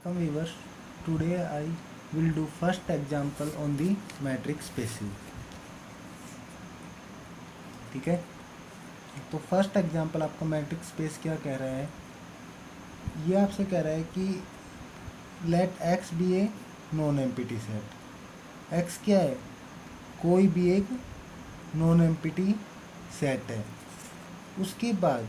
Welcome viewers. Today I will do first example on the metric spaces. ठीक है, तो first example आपका matric space क्या कह रहा है, ये आपसे कह रहा है कि let X be a non empty set. X क्या है, कोई भी एक नॉन एम्पिटी सेट है। उसके बाद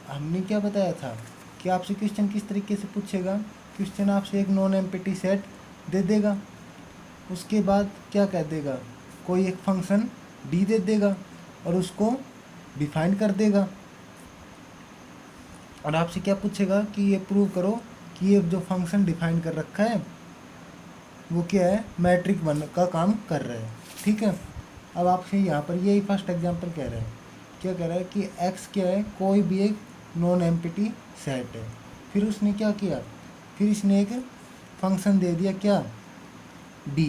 हमने क्या बताया था कि आपसे क्वेश्चन किस तरीके से पूछेगा, क्वेश्चन आपसे एक नॉन एम्पिटी सेट दे देगा, उसके बाद क्या कह देगा, कोई एक फंक्शन डी दे देगा और उसको डिफाइन कर देगा, और आपसे क्या पूछेगा कि ये प्रूव करो कि ये जो फंक्शन डिफाइन कर रखा है वो क्या है, मैट्रिक बन का काम कर रहा है। ठीक है, अब आपसे यहाँ पर यही फर्स्ट एग्जांपल कह रहा है, क्या कह रहा है कि एक्स क्या है, कोई भी एक नॉन एम्पिटी सेट है। फिर उसने क्या किया, फिर इसने एक फंक्शन दे दिया क्या, डी,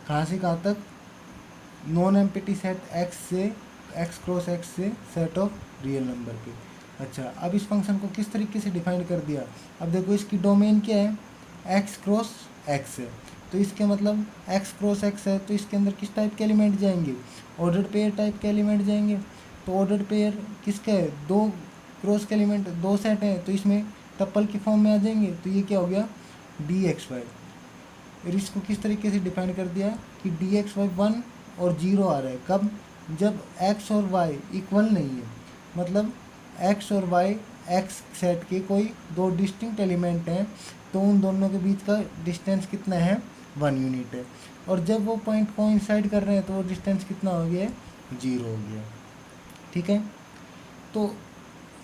कहाँ से कहाँ तक, नॉन एम्पिटी सेट एक्स से, एक्स क्रॉस एक्स से सेट ऑफ रियल नंबर पे। अच्छा, अब इस फंक्शन को किस तरीके से डिफाइन कर दिया, अब देखो इसकी डोमेन क्या है, एक्स क्रॉस एक्स है, तो इसके मतलब एक्स क्रॉस एक्स है, तो इसके अंदर किस टाइप के एलिमेंट जाएंगे, ऑर्डर्ड पेयर टाइप के एलिमेंट जाएंगे। तो ऑर्डर्ड पेयर किसका है, दो क्रॉस के एलिमेंट, दो सेट हैं, तो इसमें टप्पल की फॉर्म में आ जाएंगे, तो ये क्या हो गया, डी एक्स वाई। और इसको किस तरीके से डिफाइन कर दिया कि डी एक्स वाई 1 और 0 आ रहा है, कब, जब x और y इक्वल नहीं है, मतलब x और y x सेट के कोई दो डिस्टिंक्ट एलिमेंट हैं, तो उन दोनों के बीच का डिस्टेंस कितना है, 1 यूनिट है, और जब वो पॉइंट कोइंसाइड कर रहे हैं तो वो डिस्टेंस कितना हो गया, 0 हो गया। ठीक है, तो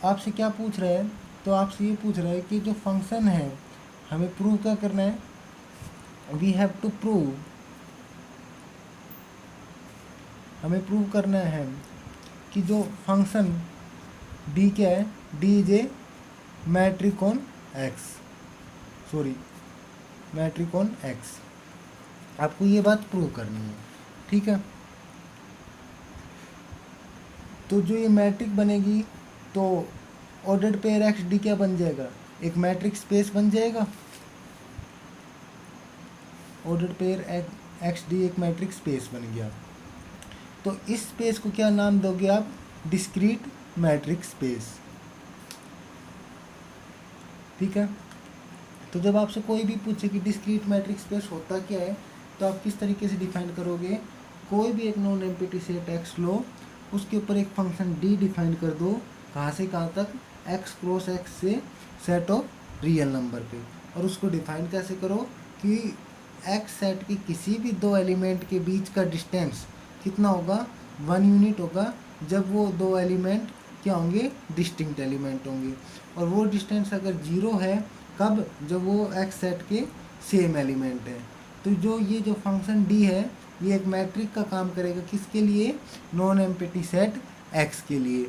आपसे क्या पूछ रहा है, तो आपसे ये पूछ रहा है कि जो फंक्शन है हमें प्रूव क्या करना है, वी हैव टू प्रूव, हमें प्रूव करना है कि जो फंक्शन डी क्या है, D is a metric on X, sorry metric on X, आपको ये बात प्रूव करनी है। ठीक है, तो जो ये मैट्रिक बनेगी तो ऑर्डर्ड पेयर एक्स डी क्या बन जाएगा, एक मैट्रिक स्पेस बन जाएगा, ऑर्डर्ड पेयर एक्स डी एक मैट्रिक स्पेस बन गया। तो इस स्पेस को क्या नाम दोगे आप, डिस्क्रीट मैट्रिक स्पेस। ठीक है, तो जब आपसे कोई भी पूछे कि डिस्क्रीट मैट्रिक स्पेस होता क्या है, तो आप किस तरीके से डिफाइन करोगे, कोई भी एक नॉन एम्पिटी सेट एक्स लो, उसके ऊपर एक फंक्शन डी डिफाइन कर दो, कहाँ से कहाँ तक, एक्स क्रॉस एक्स से सेट ऑफ रियल नंबर पे, और उसको डिफाइन कैसे करो कि एक्स सेट की किसी भी दो एलिमेंट के बीच का डिस्टेंस कितना होगा, 1 यूनिट होगा, जब वो दो एलिमेंट क्या होंगे, डिस्टिंक्ट एलिमेंट होंगे, और वो डिस्टेंस अगर 0 है, कब, जब वो एक्स सेट के सेम एलिमेंट है। तो जो ये जो फंक्शन डी है ये एक मैट्रिक का काम करेगा, किसके लिए, नॉन एम्पिटी सेट एक्स के लिए।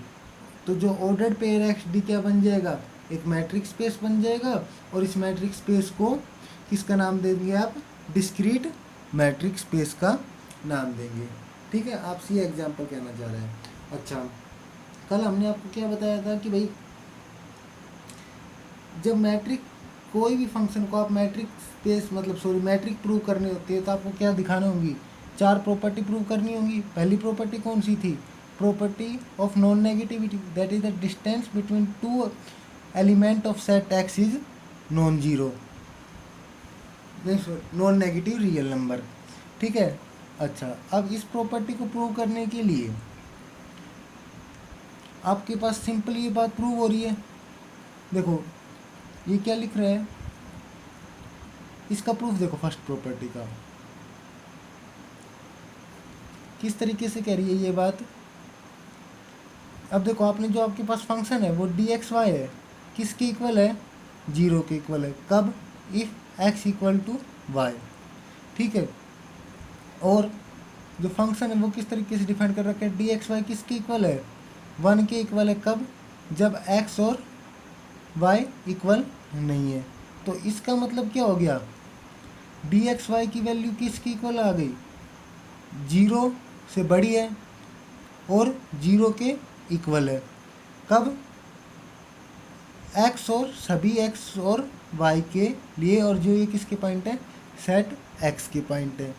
तो जो ऑर्डर्ड पेयर एक्स डी क्या बन जाएगा, एक मैट्रिक स्पेस बन जाएगा, और इस मैट्रिक स्पेस को किसका नाम देंगे आप, डिस्क्रीट मैट्रिक स्पेस का नाम देंगे। ठीक है, आपसे ये एग्जाम्पल कहना चाह रहे हैं। अच्छा, कल हमने आपको क्या बताया था कि भाई जब मैट्रिक, कोई भी फंक्शन को आप मैट्रिक स्पेस मतलब सॉरी मैट्रिक प्रूव करनी होती है, तो आपको क्या दिखानी होंगी, 4 प्रॉपर्टी प्रूव करनी होंगी। पहली प्रॉपर्टी कौन सी थी, property of non negativity, that is the distance between two element of set x is non zero, non negative real number. ठीक है, अच्छा, अब इस प्रॉपर्टी को प्रूव करने के लिए आपके पास सिंपल ये बात प्रूव हो रही है, देखो ये क्या लिख रहे हैं, इसका प्रूफ देखो, फर्स्ट प्रॉपर्टी का किस तरीके से कह रही है ये बात। अब देखो आपने जो आपके पास फंक्शन है वो डी एक्स वाई है, किसके इक्वल है, 0 के इक्वल है, कब, if X equal to Y. ठीक है, और जो फंक्शन है वो किस तरीके से डिफाइन कर रखा है, डी एक्स वाई किसके इक्वल है, 1 के इक्वल है, कब, जब एक्स और वाई इक्वल नहीं है। तो इसका मतलब क्या हो गया, डी एक्स वाई की वैल्यू किसकी इक्वल आ गई, 0 से बड़ी है और 0 के इक्वल है, कब, एक्स और सभी एक्स और वाई के लिए, और जो ये किसके पॉइंट है, सेट एक्स के पॉइंट है।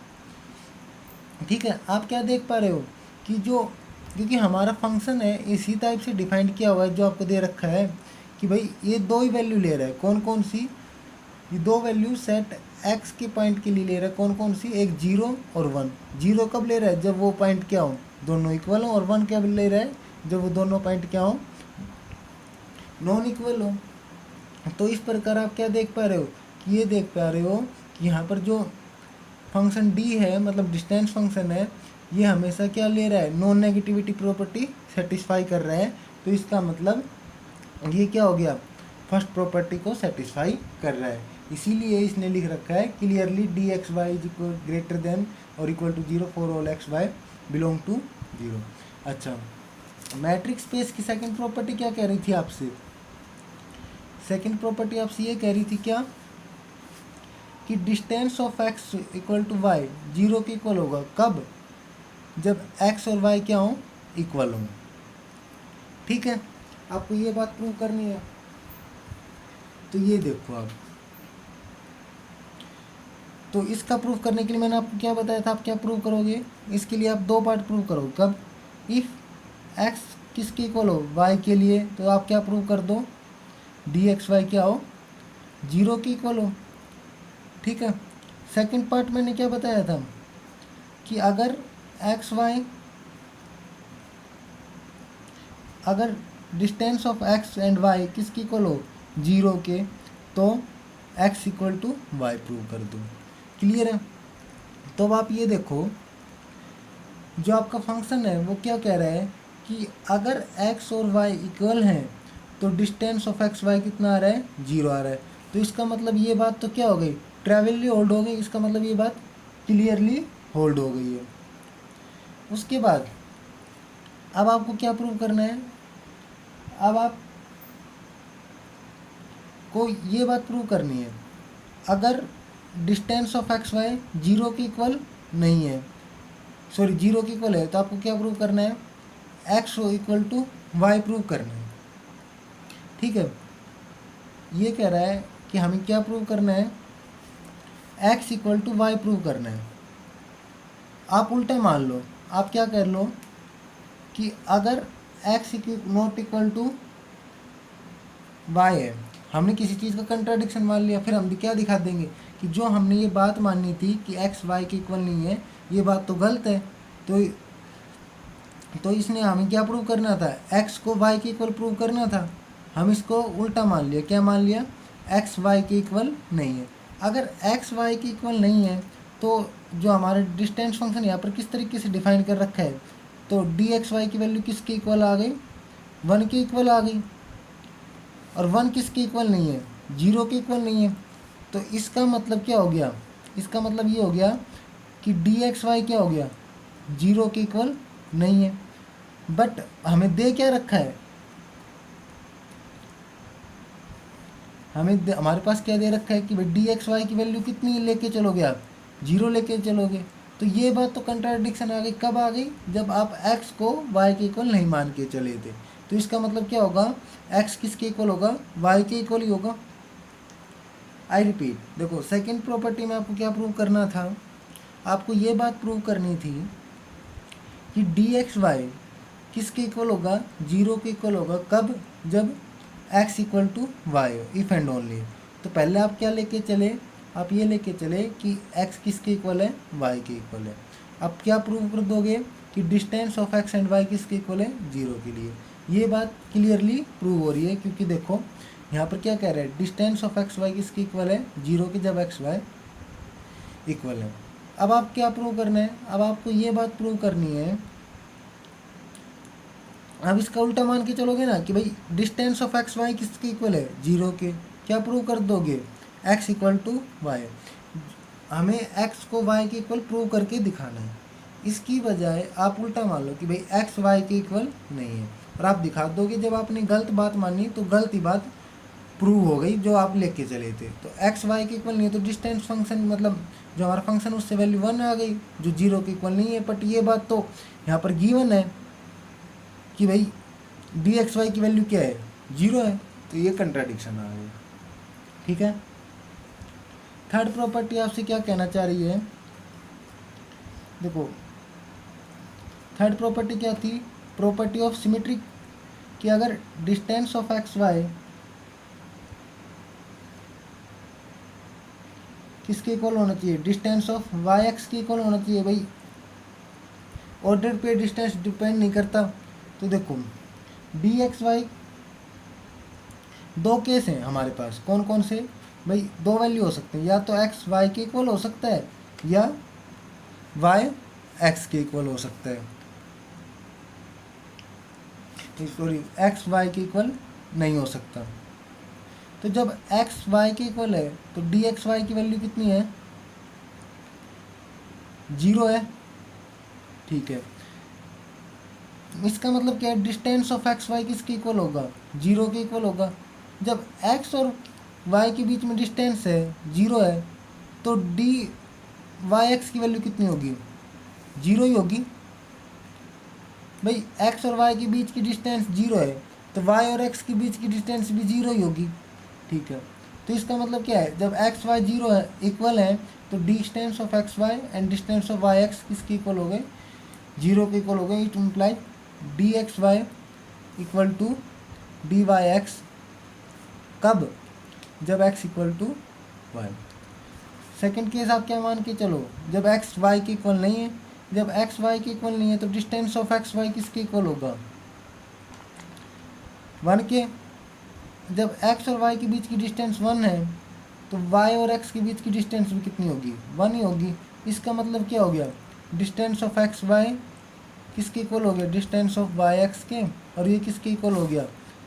ठीक है, आप क्या देख पा रहे हो कि जो, क्योंकि हमारा फंक्शन है इसी टाइप से डिफाइन किया हुआ है, जो आपको दे रखा है कि भाई ये दो ही वैल्यू ले रहा है, कौन कौन सी, ये दो वैल्यू सेट एक्स के पॉइंट के लिए ले रहा है, कौन कौन सी, एक 0 और 1। 0 कब ले रहा है, जब वो पॉइंट क्या हो, दोनों इक्वल हो, और 1 कब ले रहा है, जब वो दोनों पॉइंट क्या हो, नॉन इक्वल हो। तो इस प्रकार आप क्या देख पा रहे हो कि ये देख पा रहे हो कि यहाँ पर जो फंक्शन डी है, मतलब डिस्टेंस फंक्शन है, ये हमेशा क्या ले रहा है, नॉन नेगेटिविटी प्रॉपर्टी सेटिस्फाई कर रहा है। तो इसका मतलब ये क्या हो गया, फर्स्ट प्रॉपर्टी को सेटिस्फाई कर रहा है। इसीलिए इसने लिख रखा है clearly D x Y is equal greater than or equal to 0 for all x Y belong to 0। अच्छा, मैट्रिक्स स्पेस की सेकंड प्रॉपर्टी क्या कह रही थी आपसे, सेकंड प्रॉपर्टी आपसे ये कह रही थी क्या, कि distance of X equal to Y 0 के इक्वल होगा, कब, जब एक्स और वाई क्या हो, इक्वल हो। ठीक है, आपको ये बात प्रूव करनी है। तो ये देखो आप, तो इसका प्रूव करने के लिए मैंने आपको क्या बताया था, आप क्या प्रूव करोगे, इसके लिए आप दो पार्ट प्रूव करोगे। कब, इफ़ एक्स किसके इक्वल हो, वाई के लिए, तो आप क्या प्रूव कर दो, डी एक्स वाई क्या हो, 0 के इक्वल हो। ठीक है, सेकंड पार्ट मैंने क्या बताया था कि अगर एक्स वाई, अगर distance of X and Y किसकी इक्वल हो, 0 के, तो X equal to Y prove कर दो। क्लियर है। तो अब आप ये देखो, जो आपका फंक्शन है वो क्या कह रहा है कि अगर एक्स और वाई इक्वल हैं तो डिस्टेंस ऑफ एक्स वाई कितना आ रहा है, 0 आ रहा है। तो इसका मतलब ये बात तो क्या हो गई, ट्रैवलली होल्ड हो गई। इसका मतलब ये बात क्लियरली होल्ड हो गई है। उसके बाद अब आपको क्या प्रूव करना है, अब आप को ये बात प्रूव करनी है, अगर डिस्टेंस ऑफ एक्स वाई 0 के इक्वल नहीं है, सॉरी 0 के इक्वल है, तो आपको क्या प्रूव करना है, x equal to Y prove करना है। ठीक है, ये कह रहा है कि हमें क्या प्रूव करना है, x equal to Y prove करना है। आप उल्टा मान लो, आप क्या कर लो कि अगर x not equal to y है, हमने किसी चीज़ का कंट्राडिक्शन मान लिया, फिर हम क्या दिखा देंगे कि जो हमने ये बात माननी थी कि एक्स वाई के इक्वल नहीं है, ये बात तो गलत है। तो इसने हमें क्या प्रूव करना था, एक्स को वाई के इक्वल प्रूव करना था, हम इसको उल्टा मान लिया। क्या मान लिया, एक्स वाई के इक्वल नहीं है। अगर एक्स वाई के इक्वल नहीं है तो जो हमारा डिस्टेंस फंक्शन यहाँ पर किस तरीके से डिफाइन कर रखा है, तो डी एक्स वाई की वैल्यू किसके इक्वल आ गई, 1 के इक्वल आ गई, और 1 किसके इक्वल नहीं है, 0 के इक्वल नहीं है। तो इसका मतलब क्या हो गया, इसका मतलब ये हो गया कि डी एक्स वाई क्या हो गया, 0 के इक्वल नहीं है। बट हमें दे क्या रखा है, हमारे पास क्या दे रखा है कि भाई डी एक्स वाई की वैल्यू कितनी लेके चलोगे आप, 0 लेके चलोगे। तो ये बात तो कंट्राडिक्शन आ गई, कब आ गई, जब आप x को y के इक्वल नहीं मान के चले थे। तो इसका मतलब क्या होगा, x किसके इक्वल होगा, y के इक्वल ही होगा। आई रिपीट, देखो सेकंड प्रॉपर्टी में आपको क्या प्रूव करना था, आपको ये बात प्रूव करनी थी कि डी एक्स वाई किसके इक्वल होगा, 0 के इक्वल होगा, कब, जब x इक्वल टू वाई हो, इफ़ एंड ओनली। तो पहले आप क्या लेके चले, आप ये लेके चले कि x किसके इक्वल है, y के इक्वल है। अब क्या प्रूव कर दोगे कि distance of x and y किसके इक्वल है, 0 के लिए। ये बात क्लियरली प्रूव हो रही है, क्योंकि देखो यहाँ पर क्या कह रहे हैं, डिस्टेंस ऑफ x y किसके इक्वल है, 0 के, जब x y इक्वल है। अब आप क्या प्रूव करना है, अब आपको ये बात प्रूव करनी है, अब इसका उल्टा मान के चलोगे ना कि भाई डिस्टेंस ऑफ एक्स वाई किसके इक्वल है, 0 के। क्या प्रूव कर दोगे, x इक्वल टू वाई। हमें x को y के इक्वल प्रूव करके दिखाना है। इसकी बजाय आप उल्टा मान लो कि भाई x y के इक्वल नहीं है, और आप दिखा दोगे। जब आपने गलत बात मानी तो गलत ही बात प्रूव हो गई जो आप लेके चले थे। तो x y के इक्वल नहीं है, तो डिस्टेंस फंक्शन मतलब जो हमारा फंक्शन उससे वैल्यू 1 आ गई, जो 0 के इक्वल नहीं है। बट ये बात तो यहाँ पर गिवन है कि भाई डी एक्स वाई की वैल्यू क्या है, 0 है। तो ये कंट्राडिक्शन आ गई। ठीक है। थर्ड प्रॉपर्टी आपसे क्या कहना चाह रही है, देखो थर्ड प्रॉपर्टी क्या थी, प्रॉपर्टी ऑफ सिमेट्री, कि अगर डिस्टेंस ऑफ एक्स वाई किसके इक्वल होना चाहिए, डिस्टेंस ऑफ वाई एक्स के इक्वल होना चाहिए। भाई ऑर्डर पे डिस्टेंस डिपेंड नहीं करता। तो देखो डी एक्स वाई, दो केस हैं हमारे पास, कौन कौन से भाई, दो वैल्यू हो सकते हैं, या तो एक्स वाई के इक्वल हो सकता है या वाई एक्स के इक्वल हो सकता है, सॉरी एक्स वाई के इक्वल नहीं हो सकता। तो जब एक्स वाई के इक्वल है तो डी एक्स वाई की वैल्यू कितनी है, 0 है, ठीक है। इसका मतलब क्या है, डिस्टेंस ऑफ एक्स वाई किसके इक्वल होगा, 0 के इक्वल होगा। जब एक्स और वाई के बीच में डिस्टेंस है 0 है, तो डी वाई एक्स की वैल्यू कितनी होगी, 0 ही होगी। भाई एक्स और वाई के बीच की डिस्टेंस 0 है, तो वाई और एक्स के बीच की डिस्टेंस भी 0 ही होगी, ठीक है। तो इसका मतलब क्या है, जब एक्स वाई 0 है इक्वल है, तो distance of x y and distance of y x किसके इक्वल हो गए, 0 के इक्वल हो गए। It implies d x y equal to d y x, कब, जब x equal to y. Second case आप क्या मान के चलो, जब एक्स वाई के इक्वल नहीं है, जब एक्स वाई के इक्वल नहीं है तो डिस्टेंस ऑफ एक्स वाई किसके इक्वल होगा, 1 के। जब एक्स और वाई के बीच की डिस्टेंस 1 है, तो वाई और एक्स के बीच की डिस्टेंस भी कितनी होगी, 1 ही होगी। इसका मतलब क्या हो गया, डिस्टेंस ऑफ एक्स वाई किसके इक्वल हो गया, डिस्टेंस ऑफ वाई एक्स के, और ये किसके इक्वल हो गया,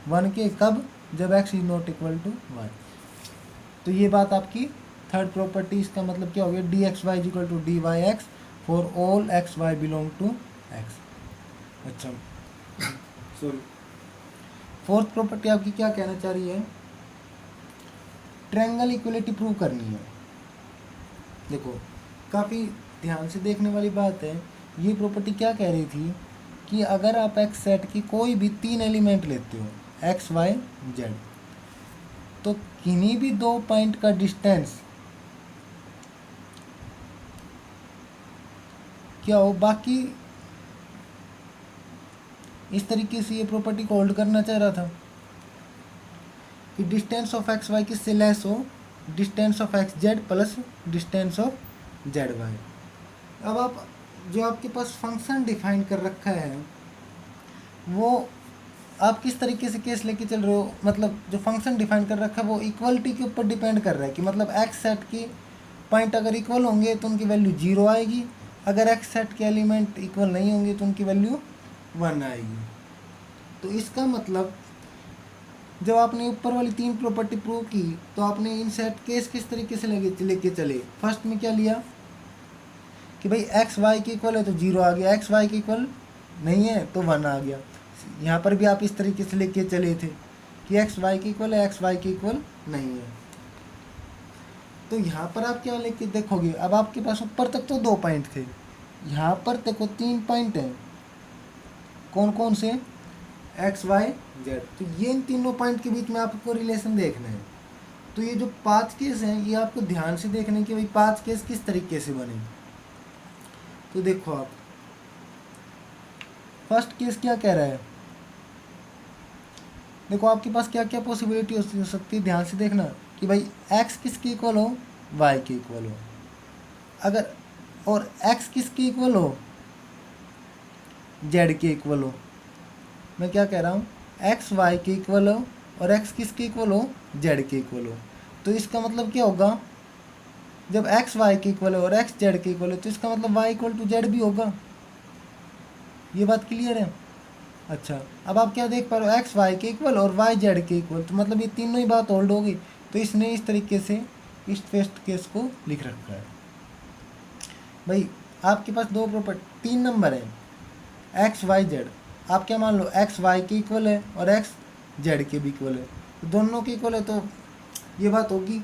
1 के, कब, जब x is not equal to y. तो ये बात आपकी थर्ड प्रॉपर्टी, इसका मतलब क्या हो गया, d x Y is equal to d y x for all x Y belong to x. अच्छा सॉरी, फोर्थ प्रॉपर्टी आपकी क्या कहना चाह रही है, ट्रायंगल इक्वलिटी प्रूव करनी है। देखो काफ़ी ध्यान से देखने वाली बात है। ये प्रॉपर्टी क्या कह रही थी कि अगर आप एक्स सेट की कोई भी 3 एलिमेंट लेते हो, एक्स वाई जेड, तो किन्हीं भी 2 पॉइंट का डिस्टेंस क्या हो, बाकी इस तरीके से ये प्रॉपर्टी को होल्ड करना चाह रहा था कि डिस्टेंस ऑफ एक्स वाई किससे लेस हो, distance of x z plus distance of z y. अब आप जो आपके पास फंक्शन डिफाइन कर रखा है, वो आप किस तरीके से केस लेके चल रहे हो, मतलब जो फंक्शन डिफाइन कर रखा है वो इक्वलिटी के ऊपर डिपेंड कर रहा है, कि मतलब एक्स सेट के पॉइंट अगर इक्वल होंगे तो उनकी वैल्यू 0 आएगी, अगर एक्स सेट के एलिमेंट इक्वल नहीं होंगे तो उनकी वैल्यू 1 आएगी। तो इसका मतलब जब आपने ऊपर वाली 3 प्रॉपर्टी प्रूव की, तो आपने इन सेट केस किस तरीके से लेके चले। फर्स्ट में क्या लिया कि भाई एक्स वाई के इक्वल है तो 0 आ गया, एक्स वाई के इक्वल नहीं है तो 1 आ गया। यहाँ पर भी आप इस तरीके से लेके चले थे कि एक्स वाई के इक्वल है, एक्स वाई के इक्वल नहीं है। तो यहाँ पर आप क्या लेके देखोगे, अब आपके पास ऊपर तक तो 2 पॉइंट थे, यहाँ पर देखो 3 पॉइंट हैं, कौन कौन से, एक्स वाई जेड। तो ये इन तीनों पॉइंट के बीच में आपको रिलेशन देखना है। तो ये जो 5 केस हैं ये आपको ध्यान से देखने कि भाई 5 केस किस तरीके से बने। तो देखो आप फर्स्ट केस क्या कह रहा है, देखो आपके पास क्या क्या पॉसिबिलिटी हो सकती है, ध्यान से देखना कि भाई x किसके इक्वल हो, y के इक्वल हो, अगर और x किसके इक्वल हो, z के इक्वल हो। मैं क्या कह रहा हूँ, x y के इक्वल हो और x किसके इक्वल हो, z के इक्वल हो। तो इसका मतलब क्या होगा, जब x y के इक्वल है और x z के इक्वल है तो इसका मतलब y इक्वल टू z भी होगा। ये बात क्लियर है। अच्छा अब आप क्या देख पा रहे हो, एक्स वाई के इक्वल और वाई जेड के इक्वल, तो मतलब ये तीनों ही बात होल्ड होगी। तो इसने इस तरीके से इस फर्स्ट केस को लिख रखा है। भाई आपके पास 2 प्रॉपर्टी 3 नंबर है, एक्स वाई जेड, आप क्या मान लो एक्स वाई के इक्वल है और एक्स जेड के भी इक्वल है, तो दोनों के इक्वल है तो ये बात होगी।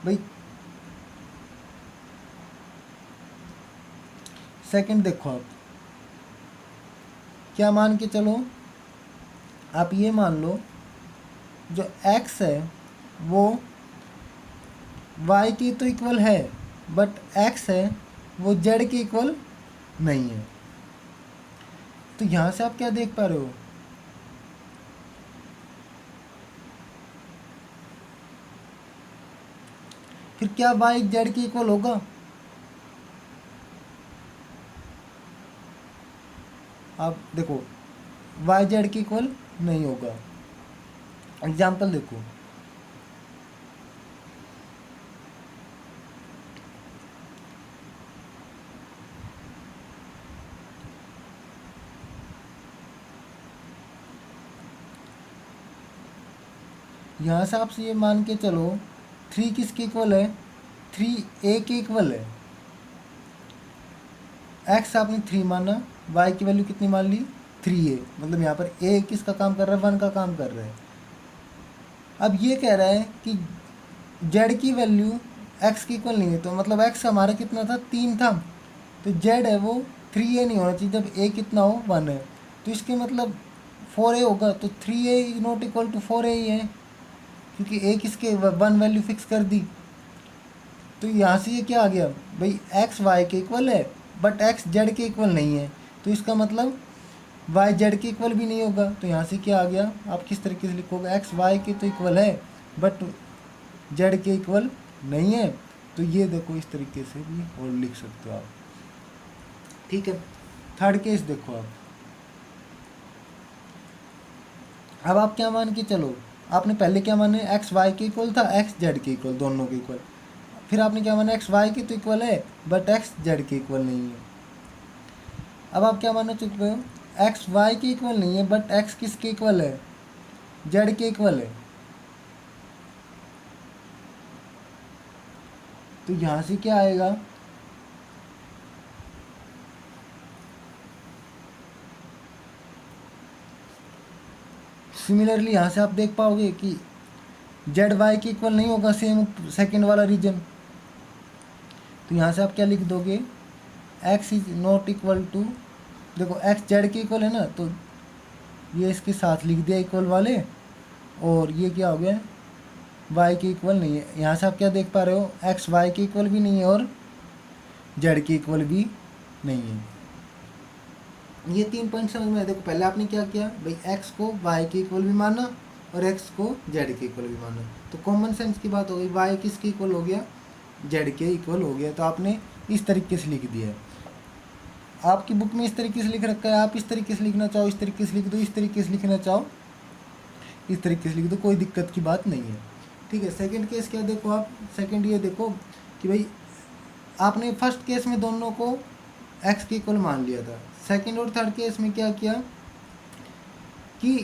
भाई सेकंड देखो, आप क्या मान के चलो, आप ये मान लो जो x है वो y की तो इक्वल है, बट x है वो z के इक्वल नहीं है। तो यहाँ से आप क्या देख पा रहे हो, फिर क्या y z के इक्वल होगा? आप देखो y z के इक्वल नहीं होगा। एग्जाम्पल देखो, यहाँ से आपसे ये मान के चलो 3 किसके इक्वल है, 3a के इक्वल है। x आपने 3 माना, y की वैल्यू कितनी मान ली, 3a, मतलब यहाँ पर a किसका काम कर रहा है, 1 का काम कर रहा है। अब ये कह रहा है कि z की वैल्यू x की इक्वल नहीं है, तो मतलब x हमारा कितना था, 3 था, तो z है वो 3a नहीं होना चाहिए जब a कितना हो, 1 है। तो इसके मतलब 4a होगा, तो 3a is not equal to 4a ही है, क्योंकि a किसके 1 वैल्यू फिक्स कर दी। तो यहाँ से ये क्या आ गया भाई, x y के इक्वल है बट x z के इक्वल नहीं है, तो इसका मतलब y z के इक्वल भी नहीं होगा। तो यहाँ से क्या आ गया, आप किस तरीके से लिखोगे, x y के तो इक्वल है बट z के इक्वल नहीं है। तो ये देखो इस तरीके से भी और लिख सकते हो आप, ठीक है। थर्ड केस देखो आप, अब आप क्या मान के चलो, आपने पहले क्या माने, एक्स वाई के इक्वल था, एक्स जेड के इक्वल, दोनों के इक्वल। फिर आपने क्या माना, एक्स वाई के तो इक्वल है बट एक्स जेड के इक्वल नहीं है। अब आप क्या मानना चुके हो, एक्स वाई के इक्वल नहीं है बट एक्स किसके इक्वल है, जेड के इक्वल है। तो यहाँ से क्या आएगा, सिमिलरली यहाँ से आप देख पाओगे कि जेड वाई के इक्वल नहीं होगा, सेम सेकेंड वाला रीजन। तो यहाँ से आप क्या लिख दोगे, x is not equal to, देखो एक्स जेड के इक्वल है ना, तो ये इसके साथ लिख दिया इक्वल वाले, और ये क्या हो गया, वाई के इक्वल नहीं है। यहाँ से आप क्या देख पा रहे हो, एक्स वाई के इक्वल भी नहीं है और जेड के इक्वल भी नहीं है। ये 3 पॉइंट समझ में आए। देखो पहले आपने क्या किया भाई, एक्स को वाई के इक्वल भी माना और एक्स को जेड के इक्वल भी माना, तो कॉमन सेंस की बात हो गई, वाई किसके इक्वल हो गया, जेड के इक्वल हो गया। तो आपने इस तरीके से लिख दिया है। आपकी बुक में इस तरीके से लिख रखा है, आप इस तरीके से लिखना चाहो इस तरीके से लिख दो, इस तरीके से लिखना चाहो इस तरीके से लिख दो, कोई दिक्कत की बात नहीं है, ठीक है। सेकंड केस क्या देखो आप, सेकंड ये देखो कि भाई आपने फर्स्ट केस में दोनों को एक्स के इक्वल मान लिया था, सेकंड और थर्ड केस में क्या किया कि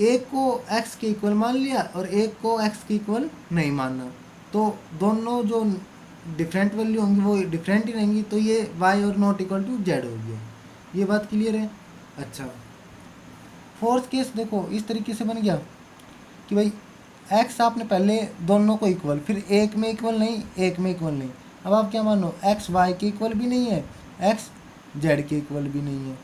एक को एक्स के इक्वल मान लिया और एक को एक्स के इक्वल नहीं मानना, तो दोनों जो डिफरेंट वैल्यू होंगी वो डिफरेंट ही रहेंगी, तो ये वाई और नॉट इक्वल टू जेड हो गया। ये बात क्लियर है। अच्छा, फोर्थ केस देखो इस तरीके से बन गया कि भाई एक्स आपने पहले दोनों को इक्वल, फिर एक में इक्वल नहीं, एक में इक्वल नहीं। अब आप क्या मानो, एक्स वाई के इक्वल भी नहीं है, एक्स जेड के इक्वल भी नहीं है।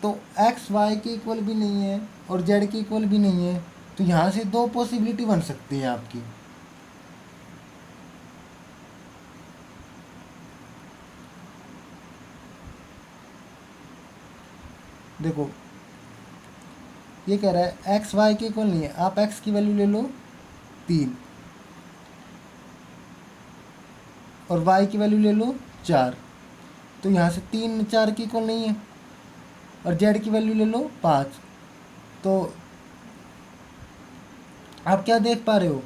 तो एक्स वाई के इक्वल भी नहीं है और जेड के इक्वल भी नहीं है, तो यहाँ से दो पॉसिबिलिटी बन सकती है आपकी। देखो ये कह रहा है एक्स वाई के इक्वल नहीं है, आप एक्स की वैल्यू ले लो 3 और वाई की वैल्यू ले लो 4, तो यहाँ से 3 4 के इक्वल नहीं है, और जेड की वैल्यू ले लो 5। तो आप क्या देख पा रहे हो,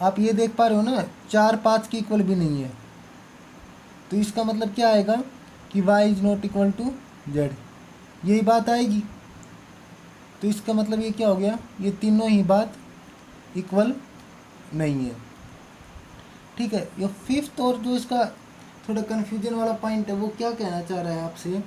आप ये देख पा रहे हो ना, 4 5 के इक्वल भी नहीं है, तो इसका मतलब क्या आएगा कि y is not equal to z, यही बात आएगी। तो इसका मतलब ये क्या हो गया, ये तीनों ही बात इक्वल नहीं है, ठीक है। ये फिफ्थ और जो इसका थोड़ा कन्फ्यूजन वाला पॉइंट है, वो क्या कहना चाह रहा है आपसे,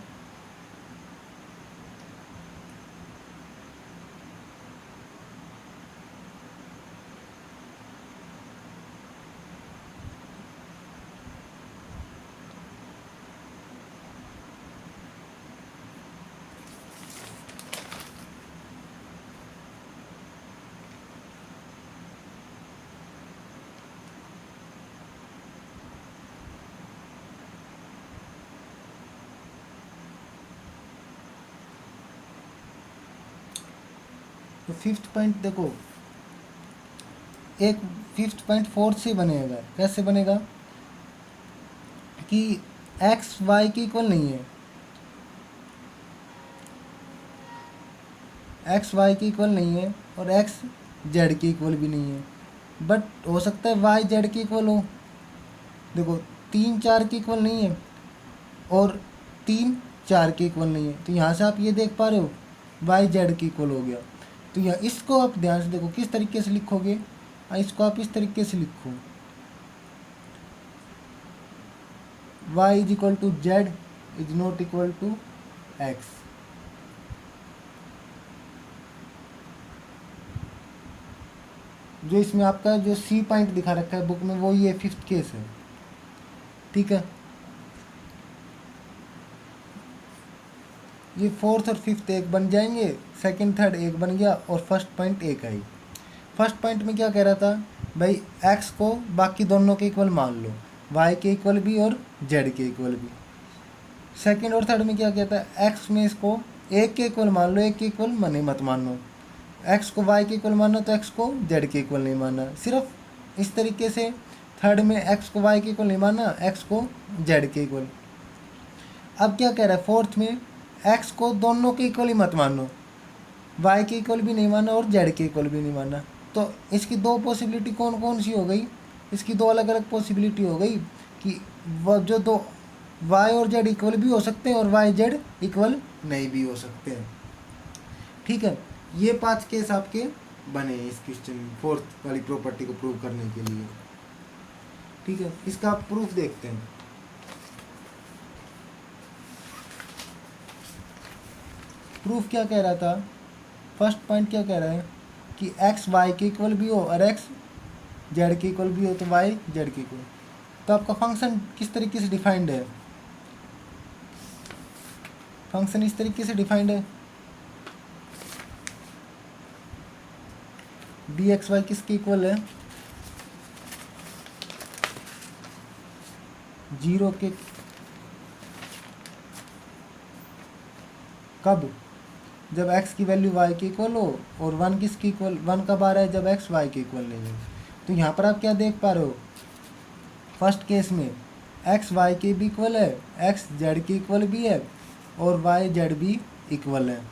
तो फिफ्थ पॉइंट देखो, एक फिफ्थ पॉइंट फोर्थ से बनेगा। कैसे बनेगा कि एक्स वाई के इक्वल नहीं है, एक्स वाई के इक्वल नहीं है और एक्स जेड के इक्वल भी नहीं है, बट हो सकता है वाई जेड के इक्वल हो। देखो 3 4 के इक्वल नहीं है और 3 4 के इक्वल नहीं है, तो यहाँ से आप ये देख पा रहे हो वाई जेड के इक्वल हो गया। तो यहाँ इसको आप ध्यान से देखो किस तरीके से लिखोगे, इसको आप इस तरीके से लिखो, y is equal to z is not equal to x. जो इसमें आपका जो सी पॉइंट दिखा रखा है बुक में वो ये फिफ्थ केस है, ठीक है। ये फोर्थ और फिफ्थ एक बन जाएंगे, सेकंड थर्ड एक बन गया और फर्स्ट पॉइंट एक आई। फर्स्ट पॉइंट में क्या कह रहा था भाई, एक्स को बाकी दोनों के इक्वल मान लो, वाई के इक्वल भी और जेड के इक्वल भी। सेकंड और थर्ड में क्या कहता है, एक्स में इसको एक के इक्वल मान लो, एक के इक्वल मने मत मानो, एक्स को वाई के इक्वल मानना तो एक्स को जेड के इक्वल नहीं मानना। सिर्फ इस तरीके से थर्ड में एक्स को वाई के इक्वल नहीं मानना, एक्स को जेड के इक्वल। अब क्या कह रहा है फोर्थ में, एक्स को दोनों के इक्वल ही मत मानो, वाई के इक्वल भी नहीं मानना और जेड के इक्वल भी नहीं मानना। तो इसकी दो पॉसिबिलिटी कौन कौन सी हो गई, इसकी दो अलग अलग पॉसिबिलिटी हो गई कि वह जो दो वाई और जेड इक्वल भी हो सकते हैं और वाई जेड इक्वल नहीं भी हो सकते हैं, ठीक है। ये 5 केस आपके बने इस क्वेश्चन फोर्थ वाली प्रॉपर्टी को प्रूव करने के लिए, ठीक है। इसका आप प्रूफ देखते हैं। प्रूफ क्या कह रहा था, फर्स्ट पॉइंट क्या कह रहा है कि एक्स वाई के इक्वल भी हो और एक्स जेड के इक्वल भी हो, तो वाई जेड के इक्वल। तो आपका फंक्शन किस तरीके से डिफाइंड है, फंक्शन इस तरीके से डिफाइंड है, डी एक्स वाई किसके इक्वल है, 0 के। कब, जब x की वैल्यू y के इक्वल हो और 1 किसकी इक्वल, 1 कब आ रहा है, जब x y के इक्वल नहीं है। तो यहाँ पर आप क्या देख पा रहे हो, फर्स्ट केस में x y के भी इक्वल है, x z के इक्वल भी है और y z भी इक्वल है।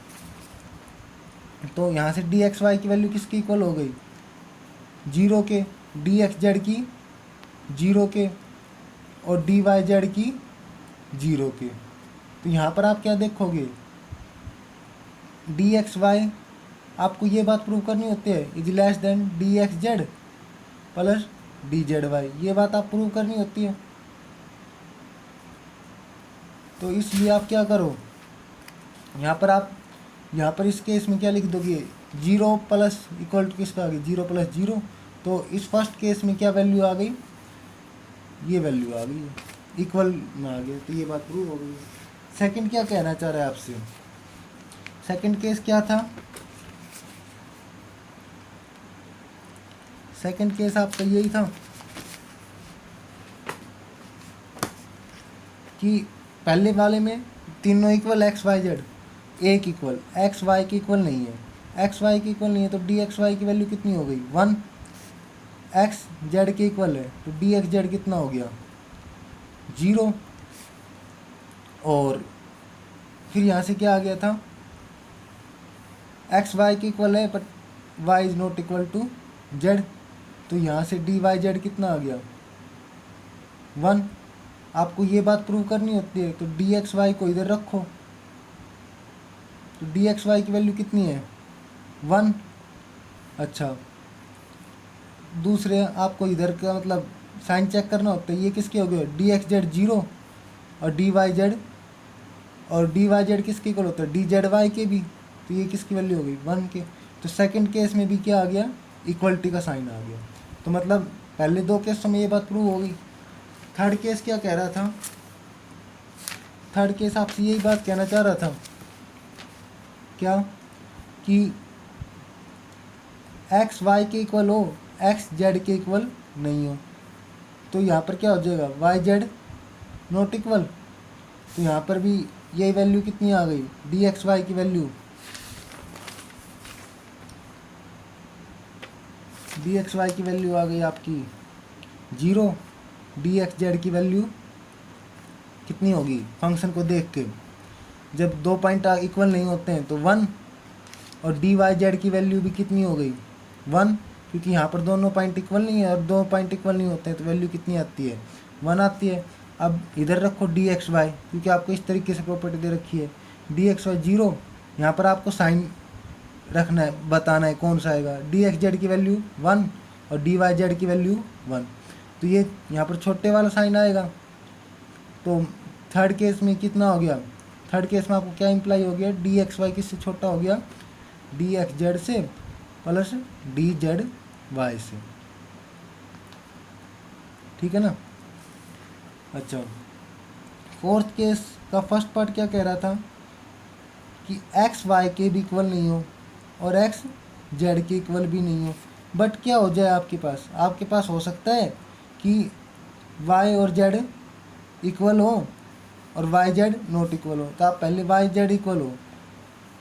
तो यहाँ से डी एक्स वाई की वैल्यू किसकी इक्वल हो गई, 0 के, डी एक्स जेड की 0 के और डी वाई जेड की 0 के। तो यहाँ पर आप क्या देखोगे, डी एक्स वाई आपको ये बात प्रूव करनी होती है is less than d x z plus d z y, ये बात आप प्रूव करनी होती है। तो इसलिए आप क्या करो, यहाँ पर इस केस में क्या लिख दोगे, 0 प्लस इक्वल टू किसका आ गई, 0 प्लस 0। तो इस फर्स्ट केस में क्या वैल्यू आ गई, ये वैल्यू आ गई, इक्वल में आ गई, तो ये बात प्रूव हो गई। सेकंड क्या कहना चाह रहा है आपसे, सेकंड केस क्या था, सेकंड केस आपका यही था कि पहले वाले में तीनों इक्वल एक्स वाई जेड, एक इक्वल एक्स वाई के इक्वल नहीं है, एक्स वाई के इक्वल नहीं है तो डी एक्स वाई की वैल्यू कितनी हो गई 1, एक्स जेड के इक्वल है तो डी एक्स जेड कितना हो गया 0। और फिर यहाँ से क्या आ गया था, एक्स वाई के इक्वल है but y is not equal to z, तो यहाँ से डी वाई जेड कितना आ गया 1। आपको ये बात प्रूव करनी होती है तो डी एक्स वाई को इधर रखो, तो डी एक्स वाई की वैल्यू कितनी है 1। अच्छा, दूसरे आपको इधर का मतलब साइन चेक करना होता है, ये किसके हो गए डी एक्स जेड 0 और डी वाई जेड, और डी वाई जेड किसके इक्वल होता है डी जेड वाई के भी, तो ये किसकी वैल्यू हो गई 1 के। तो सेकंड केस में भी क्या आ गया, इक्वलिटी का साइन आ गया। तो मतलब पहले दो केसों में ये बात प्रूव हो गई। थर्ड केस क्या कह रहा था, थर्ड केस आपसे यही बात कहना चाह रहा था क्या कि एक्स वाई के इक्वल हो, एक्स जेड के इक्वल नहीं हो, तो यहाँ पर क्या हो जाएगा वाई जेड नॉट इक्वल। तो यहाँ पर भी यही वैल्यू कितनी आ गई, डी एक्स वाई की वैल्यू डी एक्स वाई की वैल्यू आ गई आपकी 0, डी एक्स जेड की वैल्यू कितनी होगी फंक्शन को देख के, जब दो पॉइंट इक्वल नहीं होते हैं तो 1, और डी वाई जेड की वैल्यू भी कितनी हो गई 1, क्योंकि यहाँ पर दोनों पॉइंट इक्वल नहीं है और दो पॉइंट इक्वल नहीं होते हैं तो वैल्यू कितनी आती है 1 आती है। अब इधर रखो डी एक्स वाई, क्योंकि आपको इस तरीके से प्रॉपर्टी दे रखी है डी एक्स वाई 0, यहाँ पर आपको साइन रखना है, बताना है कौन सा आएगा, डी एक्स जेड की वैल्यू 1 और डी वाई जेड की वैल्यू 1, तो ये यहाँ पर छोटे वाला साइन आएगा। तो थर्ड केस में कितना हो गया, थर्ड केस में आपको क्या इंप्लाई हो गया, डी एक्स वाई किससे छोटा हो गया, डी एक्स जेड से प्लस डी जेड वाई से, ठीक है ना। अच्छा, फोर्थ केस का फर्स्ट पार्ट क्या कह रहा था कि एक्स वाई के भी इक्वल नहीं हो और एक्स जेड के इक्वल भी नहीं हो, बट क्या हो जाए आपके पास हो सकता है कि वाई और जेड इक्वल हो और वाई जेड नॉट इक्वल हो, तो आप पहले वाई जेड इक्वल हो,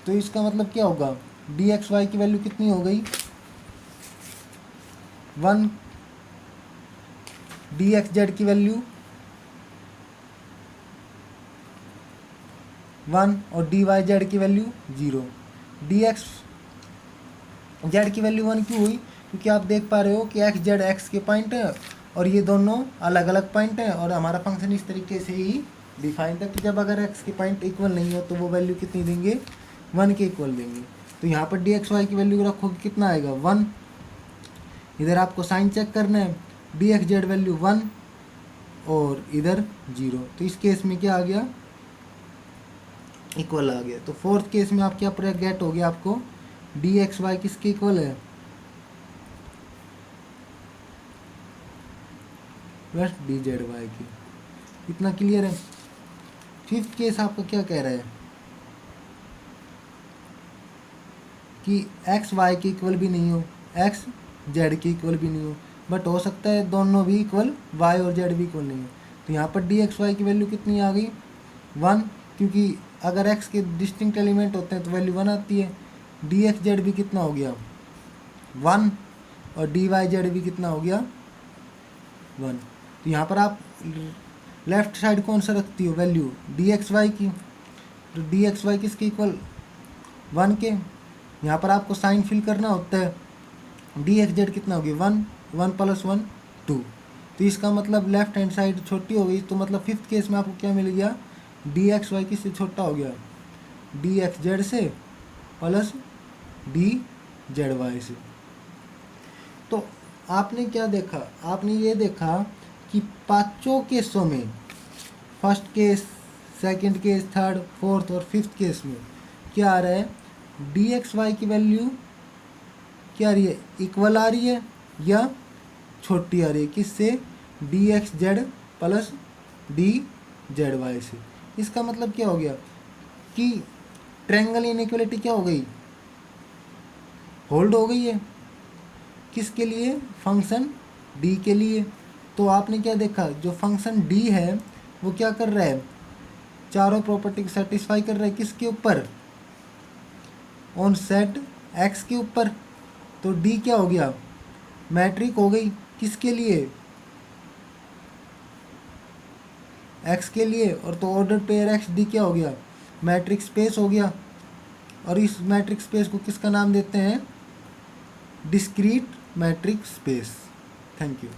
तो इसका मतलब क्या होगा, डी एक्स वाई की वैल्यू कितनी हो गई 1, डी एक्स जेड की वैल्यू 1 और डी वाई जेड की वैल्यू 0। डी एक्स जेड की वैल्यू 1 क्यों हुई, क्योंकि आप देख पा रहे हो कि एक्स जेड एक्स के पॉइंट है और ये दोनों अलग अलग पॉइंट हैं, और हमारा फंक्शन इस तरीके से ही डिफाइंड है कि जब अगर एक्स के पॉइंट इक्वल नहीं हो तो वो वैल्यू कितनी देंगे 1 के इक्वल देंगे। तो यहाँ पर डी एक्स वाई की वैल्यू रखोगे कितना आएगा 1, इधर आपको साइन चेक करना है, डी एक्स जेड वैल्यू 1 और इधर 0, तो इस केस में क्या आ गया इक्वल आ गया। तो फोर्थ केस में आप क्या गेट हो गया आपको, डी एक्स वाई किसके इक्वल है, प्लस डी जेड वाई की। इतना क्लियर है। फिफ्थ केस आपको क्या कह रहा है कि एक्स वाई के इक्वल भी नहीं हो, एक्स जेड के इक्वल भी नहीं हो, बट हो सकता है दोनों भी इक्वल, वाई और जेड भी इक्वल नहीं हो। तो यहाँ पर डी एक्स वाई की वैल्यू कितनी आ गई 1, क्योंकि अगर एक्स के डिस्टिंक्ट एलिमेंट होते हैं तो वैल्यू 1 आती है। डी एक्स जेड भी कितना हो गया 1 और डी वाई जेड भी कितना हो गया 1। तो यहाँ पर आप लेफ्ट साइड कौन सा रखती हो वैल्यू, डी एक्स वाई की, तो डी एक्स वाई किसके इक्वल 1 के। यहाँ पर आपको साइन फिल करना होता है, डी एक्स जेड कितना हो गया 1, 1 + 1 2, तो इसका मतलब लेफ्ट हैंड साइड छोटी हो गई, तो मतलब फिफ्थ केस में आपको क्या मिल गया, डी एक्स वाई किससे छोटा हो गया, डी एक्स जेड से प्लस डी जेड वाई से। तो आपने क्या देखा, आपने ये देखा कि पांचों केसों में, first case, second case, third, fourth और फिफ्थ केस में क्या आ रहा है, डी एक्स वाई की वैल्यू क्या आ रही है, इक्वल आ रही है या छोटी आ रही है, किससे, d x z plus d z y से। इसका मतलब क्या हो गया कि ट्रायंगल इनइक्वालिटी क्या हो गई, होल्ड हो गई है, किसके लिए, फंक्शन डी के लिए। तो आपने क्या देखा, जो फंक्शन डी है वो क्या कर रहा है, चारों प्रॉपर्टी को सेटिस्फाई कर रहा है, किसके ऊपर, ऑन सेट एक्स के ऊपर। तो डी क्या हो गया, मैट्रिक हो गई, किसके लिए, एक्स के लिए, और तो ऑर्डर पेयर एक्स डी क्या हो गया, मैट्रिक स्पेस हो गया। और इस मैट्रिक स्पेस को किसका नाम देते हैं, discrete matric space. Thank you.